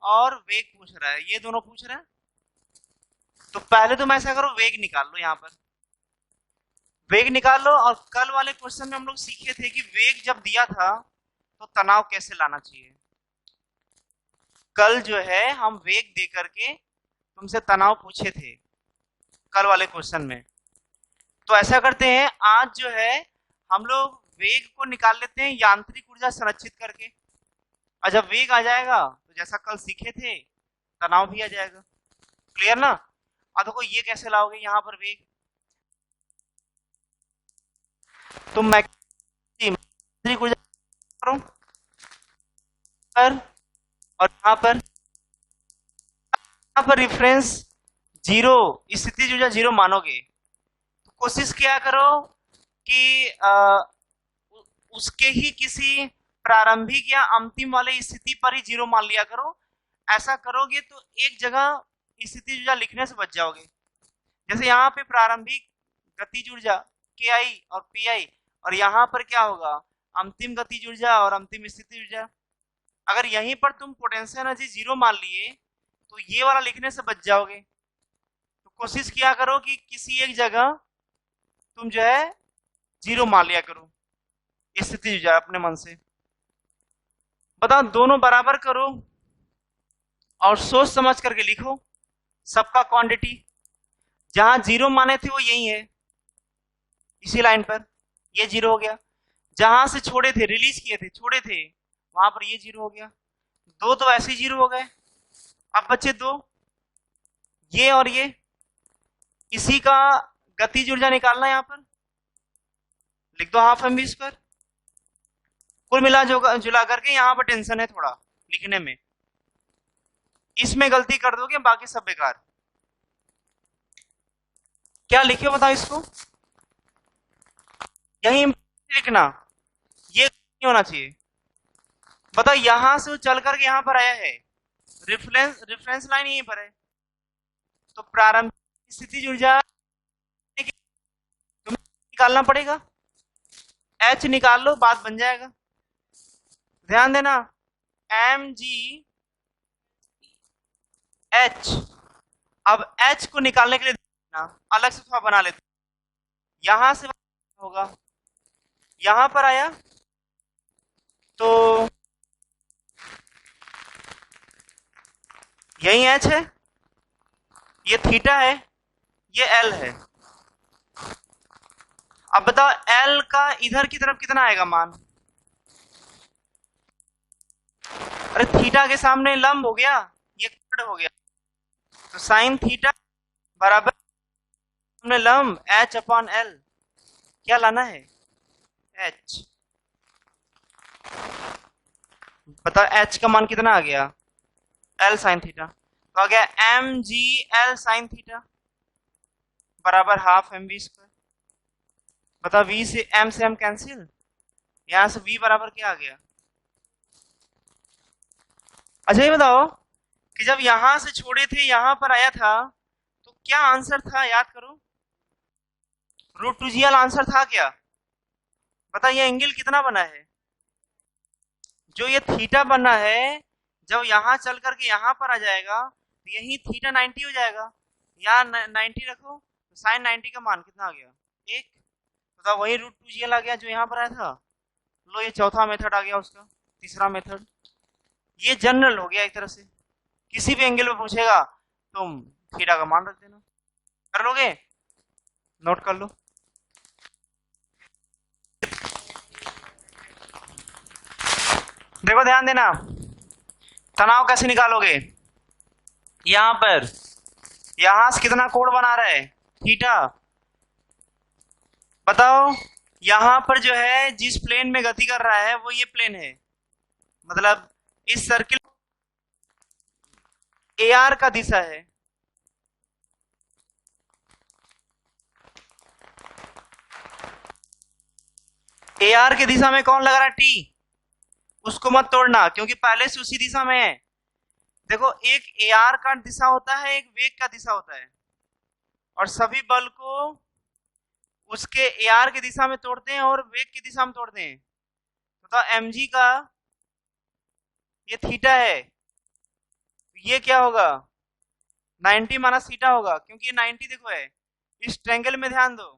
और वेग पूछ रहा है, ये दोनों पूछ रहा है, तो पहले तुम ऐसा करो वेग निकाल लो, यहां पर वेग निकाल लो। और कल वाले क्वेश्चन में हम लोग सीखे थे कि वेग जब दिया था तो तनाव कैसे लाना चाहिए। कल जो है हम वेग दे करके तुमसे तनाव पूछे थे कल वाले क्वेश्चन में, तो ऐसा करते हैं आज जो है हम लोग वेग को निकाल लेते हैं यांत्रिक ऊर्जा संरक्षित करके, और जब वेग आ जाएगा तो जैसा कल सीखे थे तनाव भी आ जाएगा। क्लियर ना? अब देखो ये कैसे लाओगे यहाँ पर वेग, तो मैं यांत्रिक ऊर्जा करो और यहाँ पर रेफरेंस जीरो, स्थिति ऊर्जा जीरो मानोगे तो कोशिश क्या करो कि उसके ही किसी प्रारंभिक या अंतिम वाले स्थिति पर ही जीरो मान लिया करो। ऐसा करोगे तो एक जगह स्थिति ऊर्जा लिखने से बच जाओगे। जैसे यहाँ पे प्रारंभिक गतिज ऊर्जा KI और PI, और यहाँ पर क्या होगा अंतिम गतिज ऊर्जा और अंतिम स्थिति ऊर्जा। अगर यहीं पर तुम पोटेंशियल एनर्जी जीरो मान लिए तो ये वाला लिखने से बच जाओगे। तो कोशिश किया करो कि किसी एक जगह तुम जो है जीरो मान लिया करो स्थिति ऊर्जा अपने मन से। बताओ दोनों बराबर करो और सोच समझ करके लिखो सबका क्वांटिटी। जहां जीरो माने थे वो यही है, इसी लाइन पर ये जीरो हो गया। जहां से छोड़े थे, रिलीज किए थे, छोड़े थे, वहां पर ये जीरो हो गया। दो तो ऐसे ही जीरो हो गए। अब बचे दो, ये और ये, इसी का गतिज ऊर्जा निकालना है। यहां पर लिख दो हाफ एम वी स्क्वायर। कुल मिला जुला करके यहाँ पर टेंशन है थोड़ा लिखने में, इसमें गलती कर दोगे बाकी सब बेकार। क्या लिखे बताओ इसको, यही लिखना, ये नहीं होना चाहिए। बताओ यहां से चल करके यहां पर आया है, रेफरेंस लाइन यहीं पर है, तो प्रारंभिक स्थिति ऊर्जा निकालना पड़ेगा। एच निकाल लो, बात बन जाएगा। ध्यान देना, एम जी एच। अब एच को निकालने के लिए ना अलग से थोड़ा बना लेते, यहां से होगा, यहां पर आया तो यही एच है, ये थीटा है, ये एल है। अब बताओ एल का इधर की तरफ कितना आएगा मान? अरे थीटा के सामने लंब हो गया, ये कट हो गया, तो साइन थीटा बराबर सामने लंब एच अपॉन एल। क्या लाना है? एच। बताओ एच का मान कितना आ गया? L sine theta. तो आ गया M G L sine theta बराबर हाफ एम वी स्क्वायर। बताओ वी से एम कैंसिल, यहां से वी बराबर क्या आ गया? अच्छा ये बताओ कि जब यहां से छोड़े थे यहां पर आया था तो क्या आंसर था, याद करो। √2gl आंसर था क्या? बता ये एंगल कितना बना है? जो ये थीटा बना है, जब यहां चल करके यहां पर आ जाएगा तो यही थीटा 90 हो जाएगा। यहाँ 90 रखो तो साइन 90 का मान कितना आ गया? 1। तो वही √2gl आ गया जो यहाँ पर आया था। लो ये चौथा मेथड आ गया उसका, तीसरा मेथड। ये जनरल हो गया एक तरह से, किसी भी एंगल में पूछेगा तुम थीटा का मान रख देना। कर लोगे? नोट कर लो। देखो ध्यान देना, तनाव कैसे निकालोगे। यहां पर यहां से कितना कोण बना रहा है? थीटा। बताओ यहां पर जो है जिस प्लेन में गति कर रहा है वो ये प्लेन है, मतलब इस सर्किल AR का दिशा है। AR की दिशा में कौन लगा रहा है? T। उसको मत तोड़ना क्योंकि पहले से उसी दिशा में है। देखो एक AR का दिशा होता है, एक वेग का दिशा होता है, और सभी बल को उसके AR की दिशा में तोड़ते हैं और वेग की दिशा में तोड़ते हैं। तो mg का ये थीटा है, ये क्या होगा? 90 माइनस थीटा होगा, क्योंकि ये 90 देखो है इस ट्रायंगल में, ध्यान दो।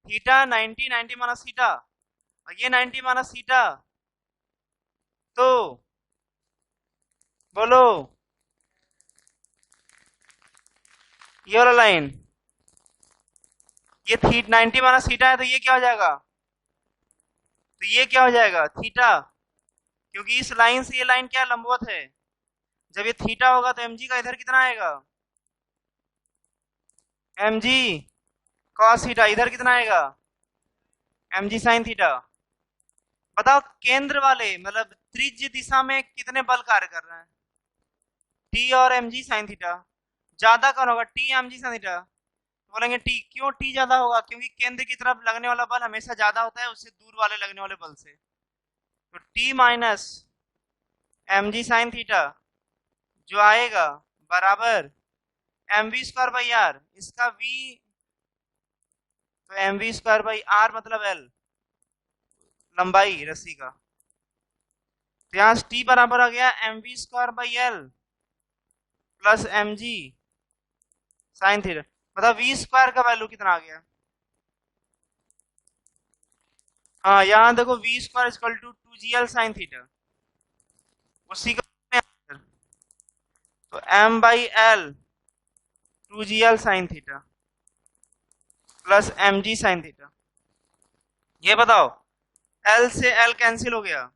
थीटा 90, 90 माइनस थीटा, और ये 90 माइनस थीटा, तो बोलो ये वाला लाइन, ये 90 माइनस थीटा है, तो ये क्या हो जाएगा? तो ये क्या हो जाएगा? थीटा, क्योंकि इस लाइन से ये लाइन क्या लंबवत है। जब ये थीटा होगा तो mg का इधर कितना आएगा? mg cos थीटा, इधर कितना आएगा? mg sin theta. बताओ केंद्र वाले मतलब त्रिज्य दिशा में कितने बल कार्य कर रहे हैं? T और mg sin थीटा। ज्यादा कौन होगा? T mg sin theta. बोलेंगे T, क्यों T ज्यादा होगा? क्योंकि केंद्र की तरफ लगने वाला बल हमेशा ज्यादा होता है उससे दूर वाले लगने वाले बल से। तो T minus mg sin theta जो आएगा बराबर mv स्क्वायर बाई आर, इसका v तो mv स्क्वायर बाई आर मतलब l, लंबाई रस्सी का। तो यहाँ t बराबर आ गया mv square by l plus mg sine theta. मतलब v स्क्वायर का वैल्यू कितना आ गया? हाँ यहाँ देखो v square equal to 2gl sine theta, उसी का तो m by l 2gl sine theta plus mg sine theta. ये बताओ L से L कैंसिल हो गया,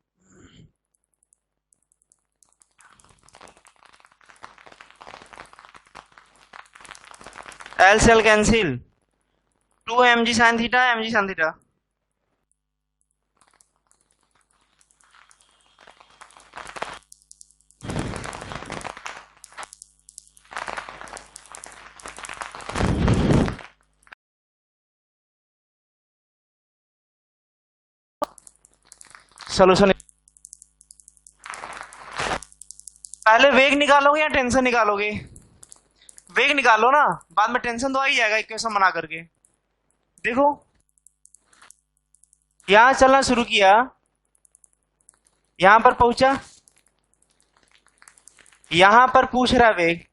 L से L cancel, 2mg sine theta mg sine theta. Solution पहले वेग निकालोगे या टेंशन निकालोगे? वेग निकालो ना, बाद में टेंशन तो आ ही जाएगा इक्वेशन बना करके। देखो यहां चलना शुरू किया, यहां पर पहुंचा, यहां पर पूछ रहा वेग,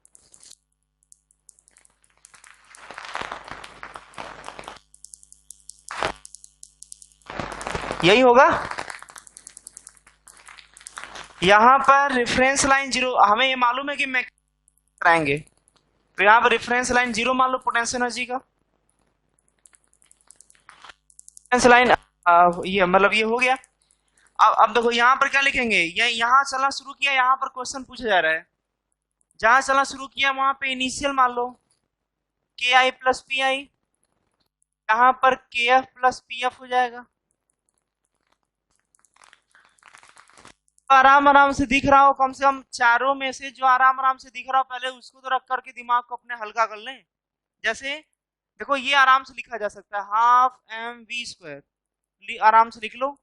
यही होगा। यहां पर रेफरेंस लाइन जीरो, हमें ये मालूम है कि मैं कराएंगे, तो यहां पर रेफरेंस लाइन जीरो मान लो पोटेंशियल एनर्जी का। रेफरेंस लाइन ये मतलब ये हो गया। अब देखो यहां पर क्या लिखेंगे, ये यहां चलना शुरू किया, यहां पर क्वेश्चन पूछा जा रहा है, जहां चलना शुरू किया वहां पे इनिशियल मान लो के आई प्लस पी आई, यहां पर के एफ प्लस पी एफ हो जाएगा। आराम आराम से दिख रहा हो, कम से कम चारों में से जो आराम आराम से दिख रहा हो पहले उसको तो रख करके दिमाग को अपने हल्का कर लें। जैसे देखो ये आराम से लिखा जा सकता है, हाफ एम वी स्क्वायर, आराम से लिख लो,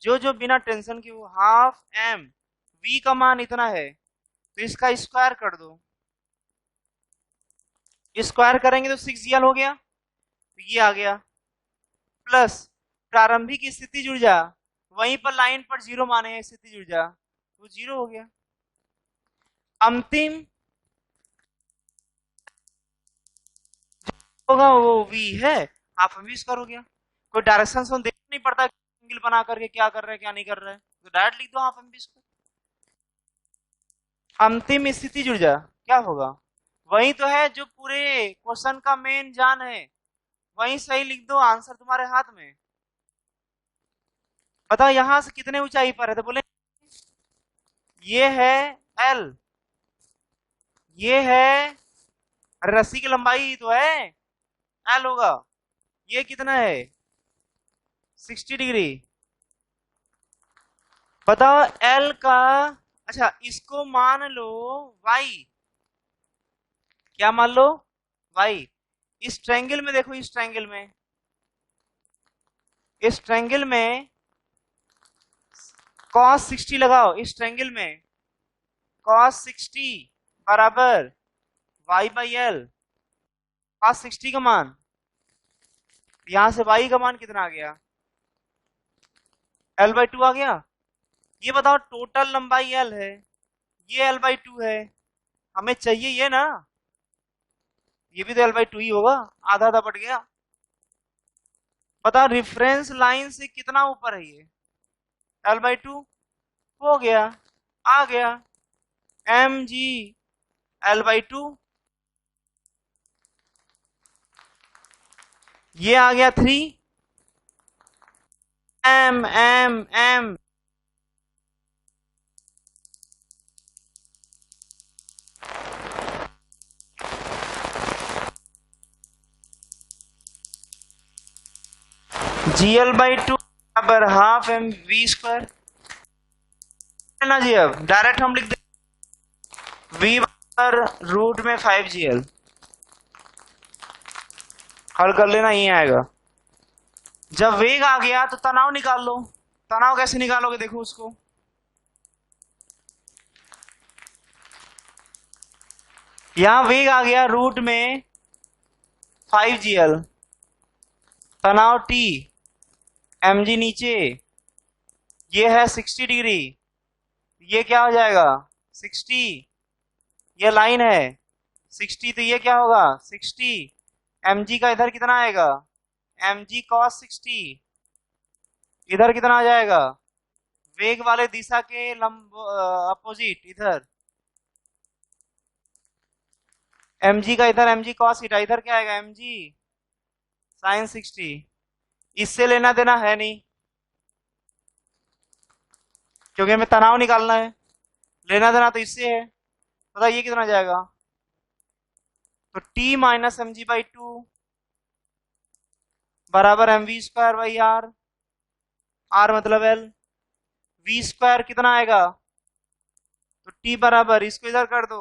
जो जो बिना टेंशन के, वो हाफ एम वी का मान इतना है तो इसका स्क्वायर कर दो, स्क्वायर करेंगे तो 6 हो गया, तो ये आ गया, प्लस प्रारंभिक स्थिति ऊर्जा, वहीं पर लाइन पर जीरो माने हैं स्थिति ऊर्जा, तो जीरो हो गया। अंतिम होगा वो वी है, हाफ एम वी स्क्वायर हो गया। कोई डायरेक्शन से देखना नहीं पड़ता एंगल बना करके क्या कर रहे हैं क्या नहीं कर रहे हैं, तो डायरेक्ट लिख दो हाफ एम वी स्क्वायर। अंतिम स्थिति ऊर्जा क्या होगा, वही तो है जो पूरे क्वेश्चन का मेन जान है, वही सही लिख दो, आंसर तुम्हारे हाथ में। बताओ यहां से कितने ऊंचाई पर है, तो बोले ये है एल, ये है रस्सी की लंबाई तो है एल होगा, ये कितना है 60 डिग्री। बताओ एल का, अच्छा इसको मान लो वाई, क्या मान लो वाई। इस ट्रायंगल में देखो, इस ट्रायंगल में, इस ट्रायंगल में cos 60 लगाओ, इस ट्रायंगल में cos 60 बराबर y बाई एल, cos 60 का मान, यहां से y का मान कितना आ गया l बाई टू आ गया। ये बताओ टोटल लंबाई l है, ये l बाई टू है, हमें चाहिए ये ना, ये भी तो l बाई टू ही होगा, आधा आधा बढ़ गया। बताओ रेफरेंस लाइन से कितना ऊपर है ये, l बाई टू हो गया, आ गया M G L by two, ये आ गया 3 M M M, G L by two बराबर हाफ एम वी स्क्वायर ना जी। अब डायरेक्ट हम लिख दे वी बराबर रूट में 5 GL, हल कर लेना, ये आएगा। जब वेग आ गया तो तनाव निकाल लो, तनाव कैसे निकालोगे देखो उसको, यहां वेग आ गया रूट में 5 GL, तनाव T, mg नीचे, ये है 60 डिग्री, ये क्या हो जाएगा 60, ये लाइन है 60, तो ये क्या होगा 60, mg का इधर कितना आएगा mg cos 60, इधर कितना आ जाएगा वेग वाले दिशा के लंब अपोजिट, इधर mg का इधर mg cos थीटा, इधर क्या आएगा mg sin 60, इससे लेना देना है नहीं क्योंकि हमें तनाव निकालना है, लेना देना तो इससे है। पता ये कितना जाएगा, तो t minus M G by two बराबर M V square by R, R मतलब एल, वी स्क्वायर कितना आएगा, तो t बराबर, इसको इधर कर दो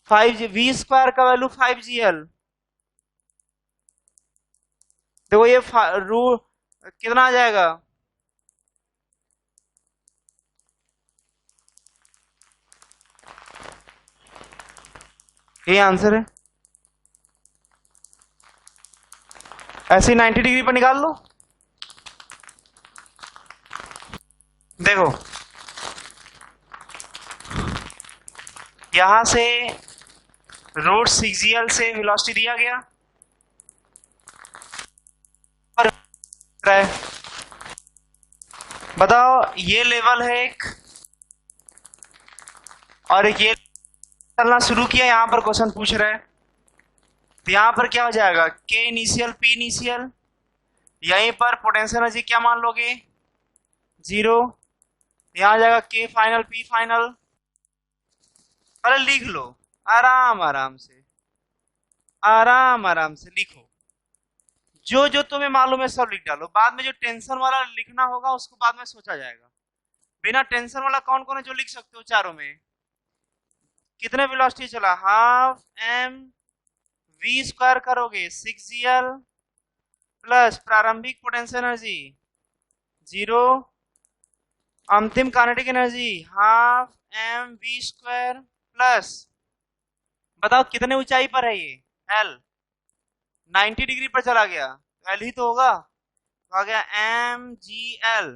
5 वी स्क्वायर का वैल्यू 5 GL, देखो ये रू कितना आ जाएगा, ये आंसर है। ऐसे 90 डिग्री पर निकाल लो। देखो यहां से रूट 6gl से वेलोसिटी दिया गया और बताओ ये लेवल है एक, और एक ये चलना शुरू किया, यहां पर क्वेश्चन पूछ रहा है, तो यहां पर क्या हो जाएगा, के इनिशियल पी इनिशियल, यहीं पर पोटेंशियल एनर्जी क्या मान लोगे, 0, यहां आ जाएगा के फाइनल पी फाइनल। पहले लिख लो आराम आराम से, आराम आराम से लिखो, जो जो तुम्हें मालूम है सब लिख डालो, बाद में जो टेंशन वाला लिखना होगा उसको बाद में सोचा जाएगा। बिना टेंशन वाला कौन कौन है जो लिख सकते हो चारों में, कितने वेलोसिटी चला, हाफ एम वी स्क्वायर करोगे 6gl प्लस प्रारंभिक पोटेंशियल एनर्जी 0, अंतिम kinetic energy half M V square plus, बताओ कितने ऊंचाई पर है ये, एल 90 डिग्री पर चला गया, एल ही तो होगा, तो आ गया एम जी एल।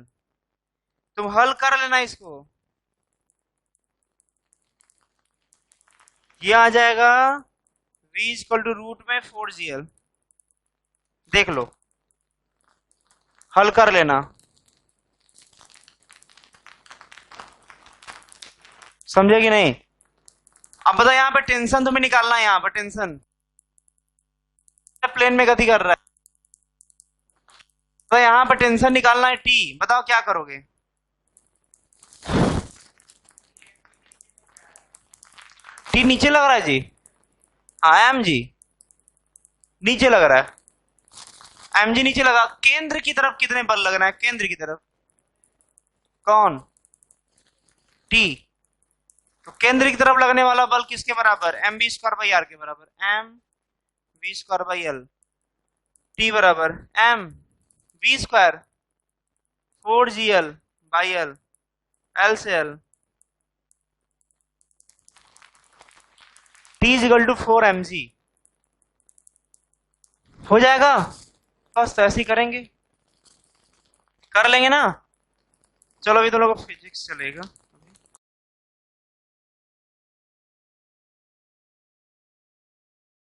तुम हल कर लेना इसको, ये आ जाएगा v इक्वल टू रूट में 4gl, देख लो हल कर लेना, समझे कि नहीं। अब बताओ यहाँ पे टेंशन तुम्हें निकालना है, यहाँ पर टेंशन प्लेन में गति कर रहा है, तो यहाँ पर टेंशन निकालना है टी, बताओ क्या करोगे, टी नीचे लग रहा है जी, हाँ एम जी नीचे लग रहा है, एम जी नीचे लगा, केंद्र की तरफ कितने बल लगना है, केंद्र की तरफ कौन, टी, तो केंद्र की तरफ लगने वाला बल किसके बराबर, M B square by R के बराबर, M B square by L, T बराबर M B square 4gl by L, L से L, T is equal to 4mg, हो जाएगा, बस ऐसे ही करेंगे, कर लेंगे ना। चलो अभी तो लोगों को फिजिक्स चलेगा।